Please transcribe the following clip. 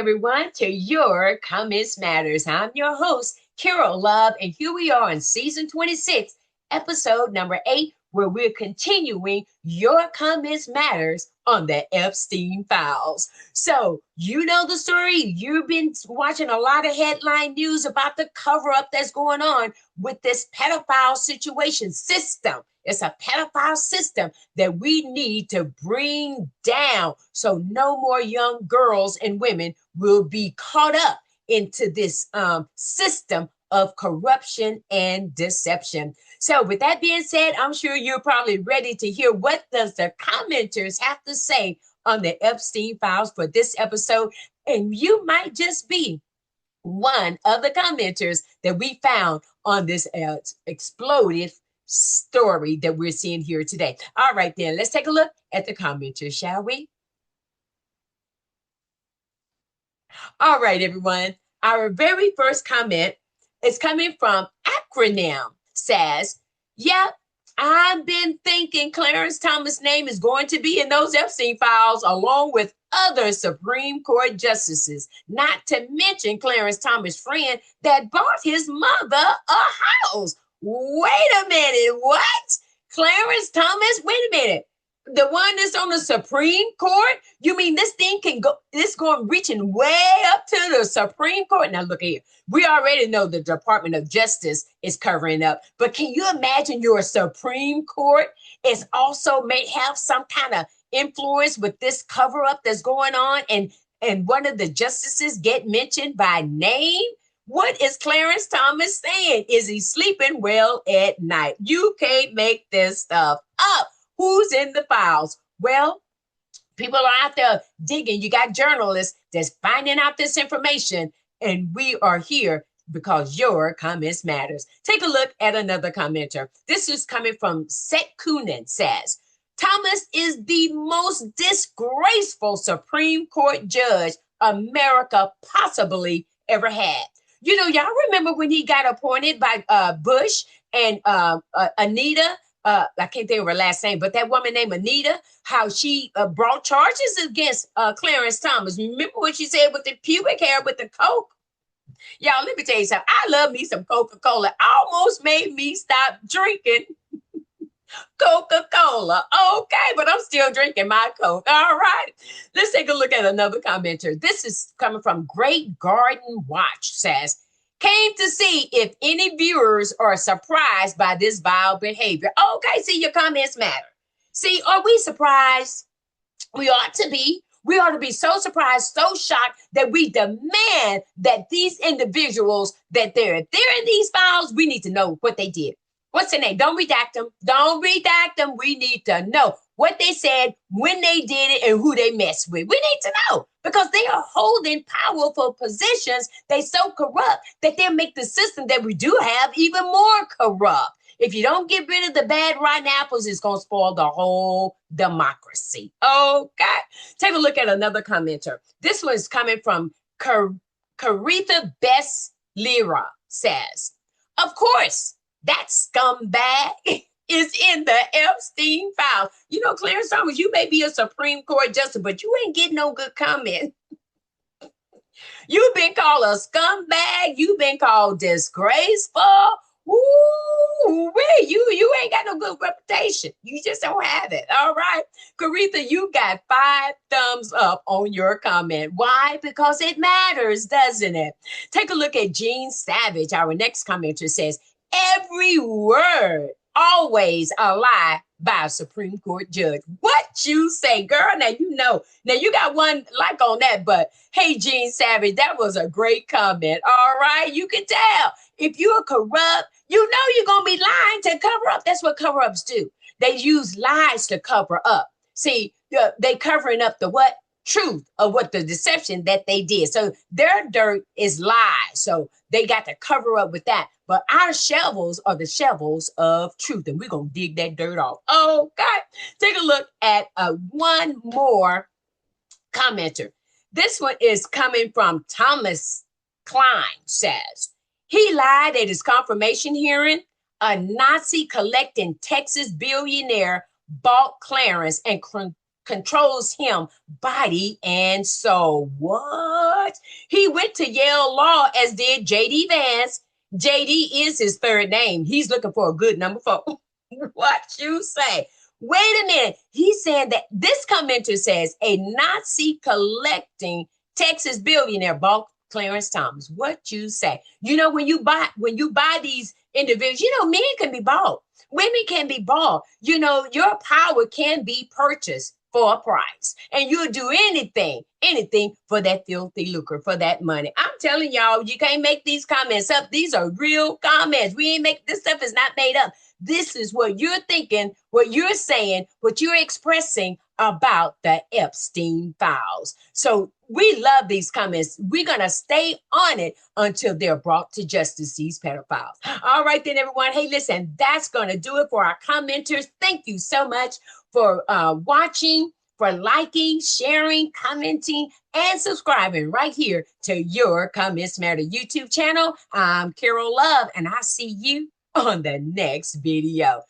everyone, to Your Comments Matters. I'm your host, Carol Love, and here we are in season 26, episode number 8, where we're continuing Your Comments Matters on the Epstein Files. So, you know the story. You've been watching a lot of headline news about the cover up that's going on with this pedophile situation system. It's a pedophile system that we need to bring down so no more young girls and women will be caught up into this system of corruption and deception. So with that being said, I'm sure you're probably ready to hear what does the commenters have to say on the Epstein Files for this episode. And you might just be one of the commenters that we found on this explosive story that we're seeing here today. All right, then let's take a look at the commenters, shall we? All right, everyone. Our very first comment is coming from Acronym. Says, yep, I've been thinking Clarence Thomas' name is going to be in those Epstein files along with other Supreme Court justices, not to mention Clarence Thomas' friend that bought his mother a house. Wait a minute, what? Clarence Thomas? Wait a minute. The one that's on the Supreme Court? You mean this thing can go, this going reaching way up to the Supreme Court? Now look here. We already know the Department of Justice is covering up, but can you imagine your Supreme Court is also may have some kind of influence with this cover up that's going on, and one of the justices get mentioned by name? What is Clarence Thomas saying? Is he sleeping well at night? You can't make this stuff up. Who's in the files? Well, people are out there digging. You got journalists that's finding out this information, and we are here because your comments matters. Take a look at another commenter. This is coming from Seth Coonan. Says, Thomas is the most disgraceful Supreme Court judge America possibly ever had. You know, y'all remember when he got appointed by Bush and Anita? I can't think of her last name, but that woman named Anita, how she brought charges against Clarence Thomas. Remember what she said with the pubic hair with the Coke? Y'all, let me tell you something. I love me some Coca-Cola. Almost made me stop drinking Coca-Cola. Okay, but I'm still drinking my Coke. All right. Let's take a look at another commenter. This is coming from Great Garden Watch. Says, came to see if any viewers are surprised by this vile behavior. Okay, see, your comments matter. See, are we surprised? We ought to be. We ought to be so surprised, so shocked that we demand that these individuals, that they're in these files, we need to know what they did. What's their name? Don't redact them. Don't redact them. We need to know what they said, when they did it, and who they messed with. We need to know because they are holding powerful positions. They so corrupt that they'll make the system that we do have even more corrupt. If you don't get rid of the bad rotten apples, it's going to spoil the whole democracy. Okay. Take a look at another commenter. This one is coming from Caritha Bess Lira. Says, of course, that scumbag is in the Epstein files. You know, Clarence Thomas, you may be a Supreme Court justice, but you ain't getting no good comment. You've been called a scumbag. You've been called disgraceful. Ooh, you ain't got no good reputation. You just don't have it. All right. Caritha, you got 5 thumbs up on your comment. Why? Because it matters, doesn't it? Take a look at Gene Savage. Our next commenter says, every word, always a lie by a Supreme Court judge. What you say, girl? Now you know. Now you got one like on that, but hey, Gene Savage, that was a great comment. All right, you can tell. If you're corrupt, you know you're going to be lying to cover up. That's what cover-ups do. They use lies to cover up. See, they covering up the what? Truth of what the deception that they did. So their dirt is lies. So they got to cover up with that. But our shovels are the shovels of truth. And we're going to dig that dirt off. Okay. Take a look at one more commenter. This one is coming from Thomas Klein. Says, he lied at his confirmation hearing. A Nazi collecting Texas billionaire bought Clarence and controls him body and soul. What? He went to Yale Law, as did JD Vance. JD is his third name. He's looking for a good number 4. What you say? Wait a minute. He's saying that this commenter says a Nazi collecting Texas billionaire bought Clarence Thomas. What you say? You know, when you buy these individuals, you know, men can be bought. Women can be bought. You know, your power can be purchased for a price. And you'll do anything for that filthy lucre, for that money. I'm telling y'all, you can't make these comments up. These are real comments. We ain't make this stuff is not made up. This is what you're thinking, what you're saying, what you're expressing about the Epstein files. So we love these comments. We're going to stay on it until they're brought to justice, these pedophiles. All right, then, everyone. Hey, listen, that's going to do it for our commenters. Thank you so much for watching, for liking, sharing, commenting, and subscribing right here to your Comments Matter YouTube channel. I'm Carol Love, and I'll see you on the next video.